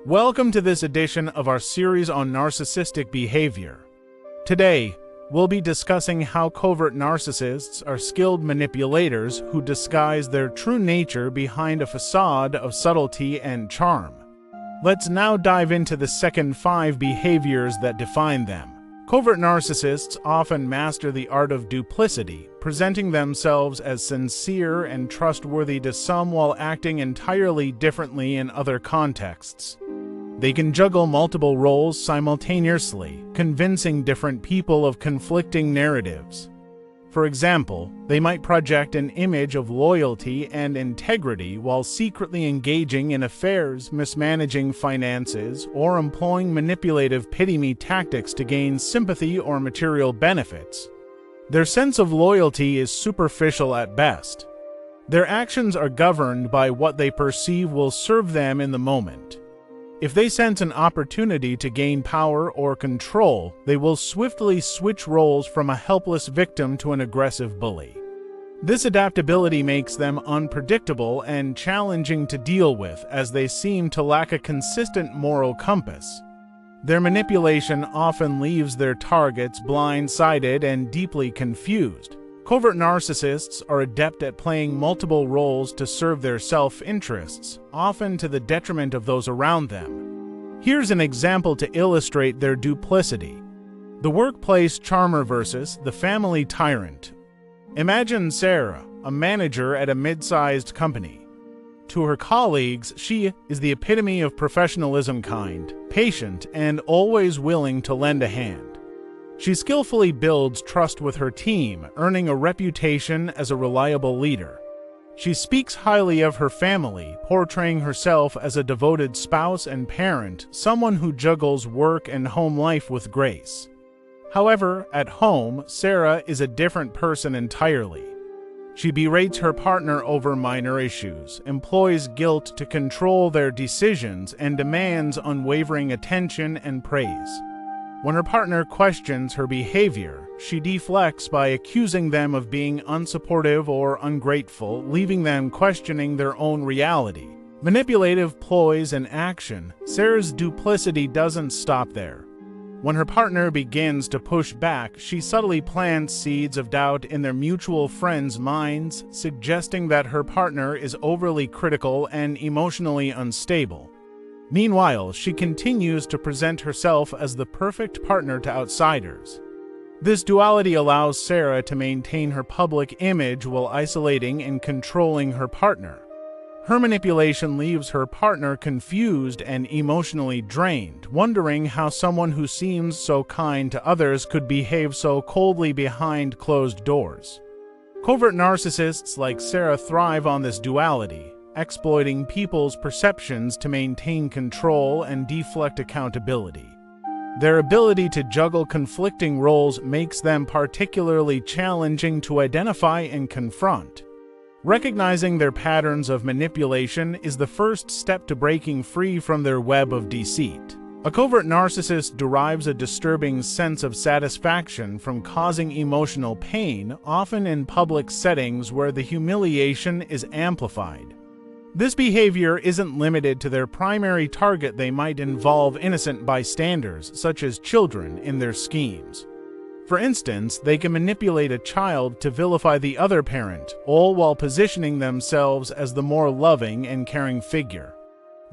Welcome to this edition of our series on narcissistic behavior. Today, we'll be discussing how covert narcissists are skilled manipulators who disguise their true nature behind a facade of subtlety and charm. Let's now dive into the second 5 behaviors that define them. Covert narcissists often master the art of duplicity, presenting themselves as sincere and trustworthy to some while acting entirely differently in other contexts. They can juggle multiple roles simultaneously, convincing different people of conflicting narratives. For example, they might project an image of loyalty and integrity while secretly engaging in affairs, mismanaging finances, or employing manipulative pity-me tactics to gain sympathy or material benefits. Their sense of loyalty is superficial at best. Their actions are governed by what they perceive will serve them in the moment. If they sense an opportunity to gain power or control, they will swiftly switch roles from a helpless victim to an aggressive bully. This adaptability makes them unpredictable and challenging to deal with, as they seem to lack a consistent moral compass. Their manipulation often leaves their targets blindsided and deeply confused. Covert narcissists are adept at playing multiple roles to serve their self-interests, often to the detriment of those around them. Here's an example to illustrate their duplicity. The workplace charmer versus the family tyrant. Imagine Sarah, a manager at a mid-sized company. To her colleagues, she is the epitome of professionalism, kind, patient, and always willing to lend a hand. She skillfully builds trust with her team, earning a reputation as a reliable leader. She speaks highly of her family, portraying herself as a devoted spouse and parent, someone who juggles work and home life with grace. However, at home, Sarah is a different person entirely. She berates her partner over minor issues, employs guilt to control their decisions, and demands unwavering attention and praise. When her partner questions her behavior, she deflects by accusing them of being unsupportive or ungrateful, leaving them questioning their own reality. Manipulative ploys in action, Sarah's duplicity doesn't stop there. When her partner begins to push back, she subtly plants seeds of doubt in their mutual friends' minds, suggesting that her partner is overly critical and emotionally unstable. Meanwhile, she continues to present herself as the perfect partner to outsiders. This duality allows Sarah to maintain her public image while isolating and controlling her partner. Her manipulation leaves her partner confused and emotionally drained, wondering how someone who seems so kind to others could behave so coldly behind closed doors. Covert narcissists like Sarah thrive on this duality, exploiting people's perceptions to maintain control and deflect accountability. Their ability to juggle conflicting roles makes them particularly challenging to identify and confront. Recognizing their patterns of manipulation is the first step to breaking free from their web of deceit. A covert narcissist derives a disturbing sense of satisfaction from causing emotional pain, often in public settings where the humiliation is amplified. This behavior isn't limited to their primary target. They might involve innocent bystanders, such as children, in their schemes. For instance, they can manipulate a child to vilify the other parent, all while positioning themselves as the more loving and caring figure.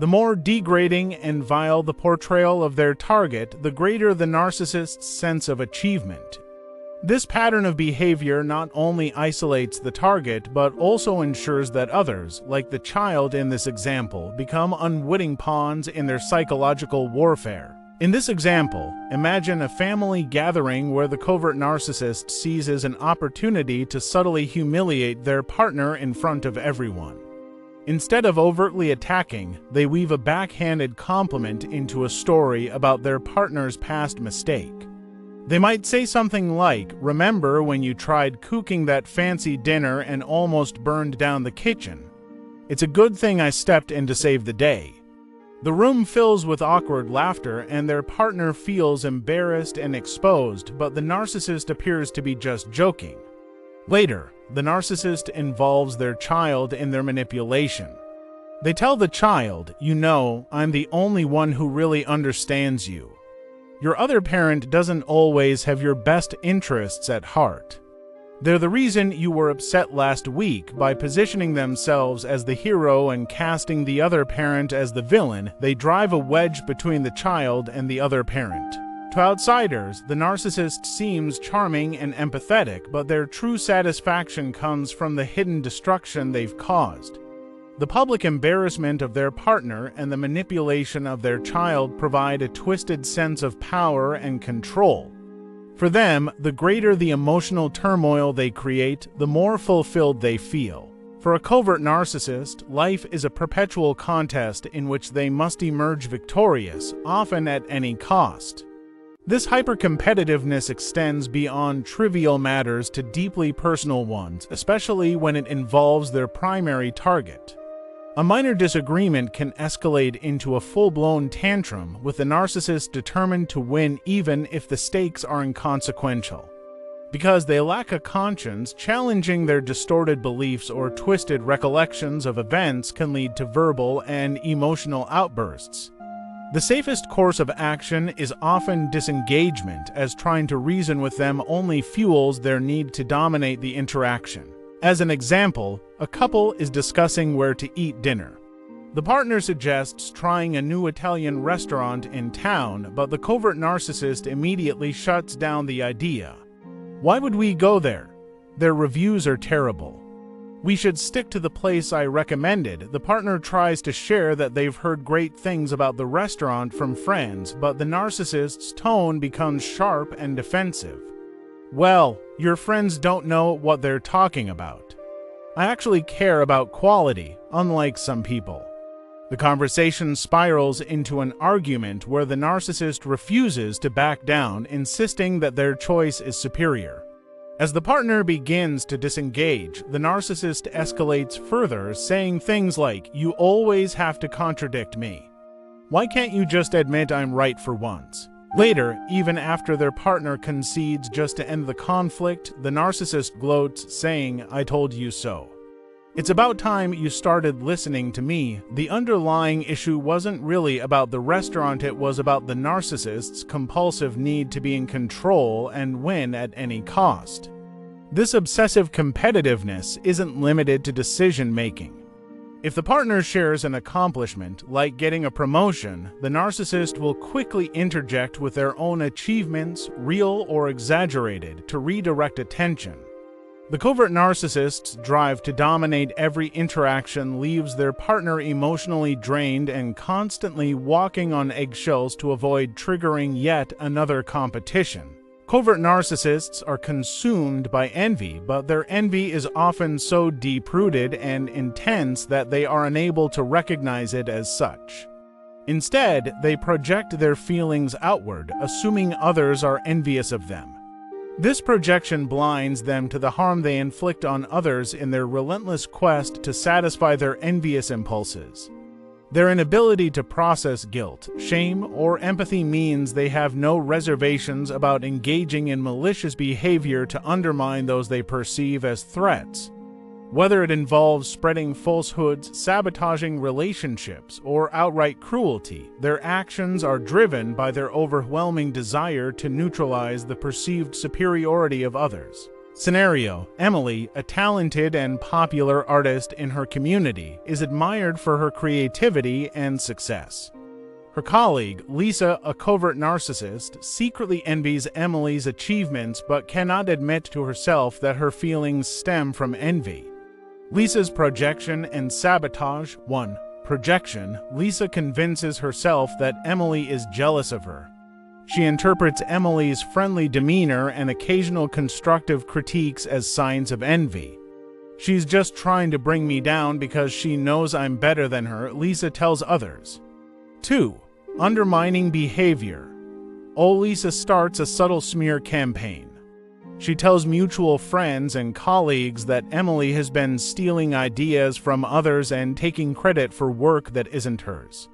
The more degrading and vile the portrayal of their target, the greater the narcissist's sense of achievement. This pattern of behavior not only isolates the target, but also ensures that others, like the child in this example, become unwitting pawns in their psychological warfare. In this example, imagine a family gathering where the covert narcissist seizes an opportunity to subtly humiliate their partner in front of everyone. Instead of overtly attacking, they weave a backhanded compliment into a story about their partner's past mistake. They might say something like, "Remember when you tried cooking that fancy dinner and almost burned down the kitchen? It's a good thing I stepped in to save the day." The room fills with awkward laughter, and their partner feels embarrassed and exposed, but the narcissist appears to be just joking. Later, the narcissist involves their child in their manipulation. They tell the child, "You know, I'm the only one who really understands you. Your other parent doesn't always have your best interests at heart." They're the reason you were upset last week. By positioning themselves as the hero and casting the other parent as the villain, they drive a wedge between the child and the other parent. To outsiders, the narcissist seems charming and empathetic, but their true satisfaction comes from the hidden destruction they've caused. The public embarrassment of their partner and the manipulation of their child provide a twisted sense of power and control. For them, the greater the emotional turmoil they create, the more fulfilled they feel. For a covert narcissist, life is a perpetual contest in which they must emerge victorious, often at any cost. This hyper-competitiveness extends beyond trivial matters to deeply personal ones, especially when it involves their primary target. A minor disagreement can escalate into a full-blown tantrum, with the narcissist determined to win even if the stakes are inconsequential. Because they lack a conscience, challenging their distorted beliefs or twisted recollections of events can lead to verbal and emotional outbursts. The safest course of action is often disengagement, as trying to reason with them only fuels their need to dominate the interaction. As an example, a couple is discussing where to eat dinner. The partner suggests trying a new Italian restaurant in town, but the covert narcissist immediately shuts down the idea. "Why would we go there? Their reviews are terrible. We should stick to the place I recommended." The partner tries to share that they've heard great things about the restaurant from friends, but the narcissist's tone becomes sharp and defensive. "Well, your friends don't know what they're talking about. I actually care about quality, unlike some people." The conversation spirals into an argument where the narcissist refuses to back down, insisting that their choice is superior. As the partner begins to disengage, the narcissist escalates further, saying things like, "You always have to contradict me. Why can't you just admit I'm right for once?" Later, even after their partner concedes just to end the conflict, the narcissist gloats, saying, "I told you so. It's about time you started listening to me." The underlying issue wasn't really about the restaurant, it was about the narcissist's compulsive need to be in control and win at any cost. This obsessive competitiveness isn't limited to decision-making. If the partner shares an accomplishment, like getting a promotion, the narcissist will quickly interject with their own achievements, real or exaggerated, to redirect attention. The covert narcissist's drive to dominate every interaction leaves their partner emotionally drained and constantly walking on eggshells to avoid triggering yet another competition. Covert narcissists are consumed by envy, but their envy is often so deep-rooted and intense that they are unable to recognize it as such. Instead, they project their feelings outward, assuming others are envious of them. This projection blinds them to the harm they inflict on others in their relentless quest to satisfy their envious impulses. Their inability to process guilt, shame, or empathy means they have no reservations about engaging in malicious behavior to undermine those they perceive as threats. Whether it involves spreading falsehoods, sabotaging relationships, or outright cruelty, their actions are driven by their overwhelming desire to neutralize the perceived superiority of others. Scenario: Emily, a talented and popular artist in her community, is admired for her creativity and success. Her colleague, Lisa, a covert narcissist, secretly envies Emily's achievements but cannot admit to herself that her feelings stem from envy. Lisa's projection and sabotage. 1. Projection. Lisa convinces herself that Emily is jealous of her. She interprets Emily's friendly demeanor and occasional constructive critiques as signs of envy. "She's just trying to bring me down because she knows I'm better than her," Lisa tells others. 2. Undermining behavior. Lisa starts a subtle smear campaign. She tells mutual friends and colleagues that Emily has been stealing ideas from others and taking credit for work that isn't hers.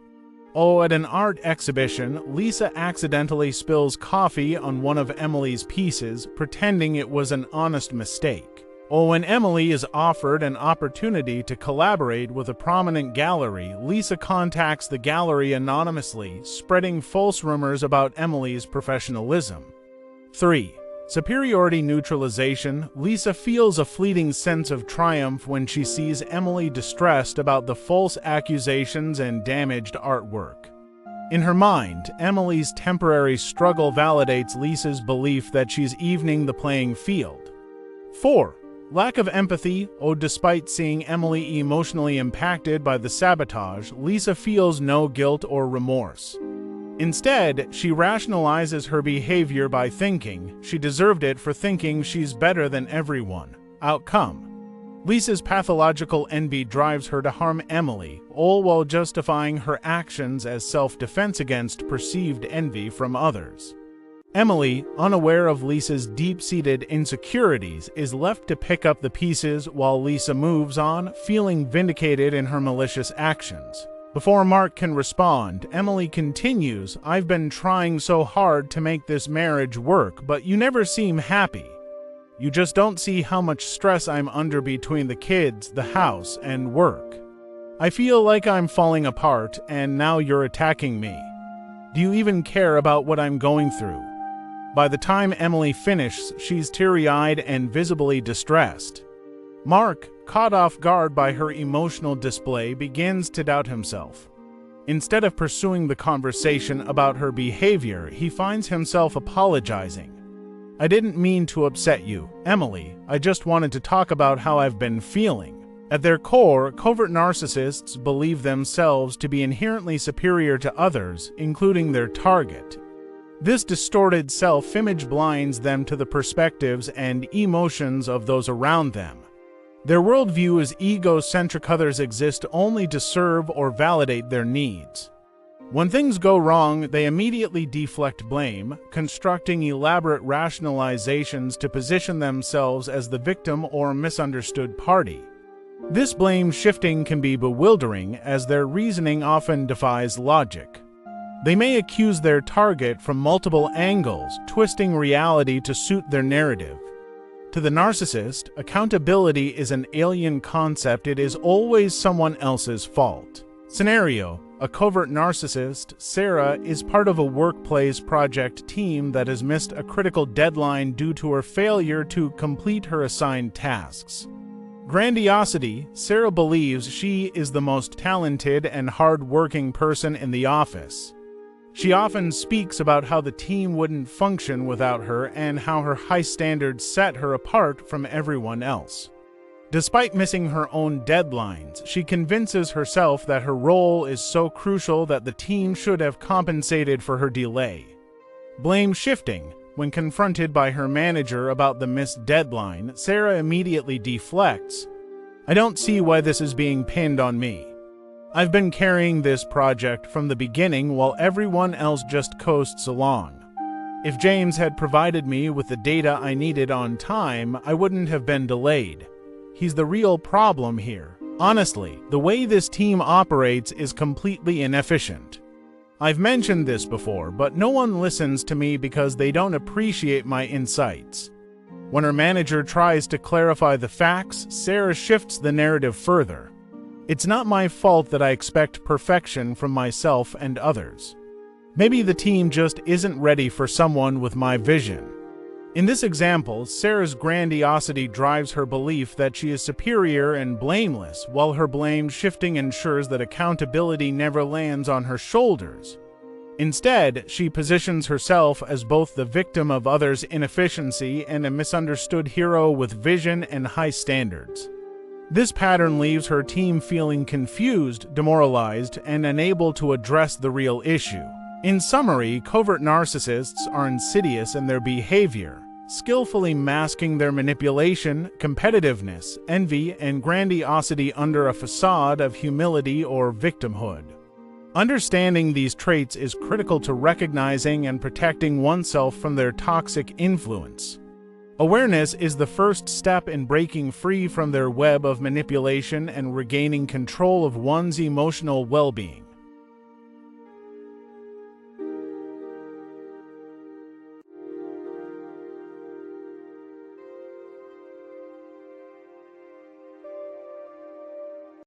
At an art exhibition, Lisa accidentally spills coffee on one of Emily's pieces, pretending it was an honest mistake. When Emily is offered an opportunity to collaborate with a prominent gallery, Lisa contacts the gallery anonymously, spreading false rumors about Emily's professionalism. 3. Superiority neutralization. Lisa feels a fleeting sense of triumph when she sees Emily distressed about the false accusations and damaged artwork. In her mind, Emily's temporary struggle validates Lisa's belief that she's evening the playing field. 4. Lack of empathy. Despite seeing Emily emotionally impacted by the sabotage, Lisa feels no guilt or remorse. Instead, she rationalizes her behavior by thinking she deserved it for thinking she's better than everyone. Outcome: Lisa's pathological envy drives her to harm Emily, all while justifying her actions as self-defense against perceived envy from others. Emily, unaware of Lisa's deep-seated insecurities, is left to pick up the pieces while Lisa moves on, feeling vindicated in her malicious actions. Before Mark can respond, Emily continues, "I've been trying so hard to make this marriage work, but you never seem happy. You just don't see how much stress I'm under between the kids, the house, and work. I feel like I'm falling apart, and now you're attacking me. Do you even care about what I'm going through?" By the time Emily finishes, she's teary-eyed and visibly distressed. Mark, caught off guard by her emotional display, begins to doubt himself. Instead of pursuing the conversation about her behavior, he finds himself apologizing. "I didn't mean to upset you, Emily. I just wanted to talk about how I've been feeling." At their core, covert narcissists believe themselves to be inherently superior to others, including their target. This distorted self-image blinds them to the perspectives and emotions of those around them. Their worldview is egocentric. Others exist only to serve or validate their needs. When things go wrong, they immediately deflect blame, constructing elaborate rationalizations to position themselves as the victim or misunderstood party. This blame shifting can be bewildering, as their reasoning often defies logic. They may accuse their target from multiple angles, twisting reality to suit their narrative. To the narcissist, accountability is an alien concept. It is always someone else's fault. Scenario: a covert narcissist, Sarah, is part of a workplace project team that has missed a critical deadline due to her failure to complete her assigned tasks. Grandiosity: Sarah believes she is the most talented and hard-working person in the office. She often speaks about how the team wouldn't function without her and how her high standards set her apart from everyone else. Despite missing her own deadlines, she convinces herself that her role is so crucial that the team should have compensated for her delay. Blame shifting: when confronted by her manager about the missed deadline, Sarah immediately deflects. "I don't see why this is being pinned on me. I've been carrying this project from the beginning while everyone else just coasts along. If James had provided me with the data I needed on time, I wouldn't have been delayed. He's the real problem here. Honestly, the way this team operates is completely inefficient. I've mentioned this before, but no one listens to me because they don't appreciate my insights." When her manager tries to clarify the facts, Sarah shifts the narrative further. "It's not my fault that I expect perfection from myself and others. Maybe the team just isn't ready for someone with my vision." In this example, Sarah's grandiosity drives her belief that she is superior and blameless, while her blame shifting ensures that accountability never lands on her shoulders. Instead, she positions herself as both the victim of others' inefficiency and a misunderstood hero with vision and high standards. This pattern leaves her team feeling confused, demoralized, and unable to address the real issue. In summary, covert narcissists are insidious in their behavior, skillfully masking their manipulation, competitiveness, envy, and grandiosity under a facade of humility or victimhood. Understanding these traits is critical to recognizing and protecting oneself from their toxic influence. Awareness is the first step in breaking free from their web of manipulation and regaining control of one's emotional well-being.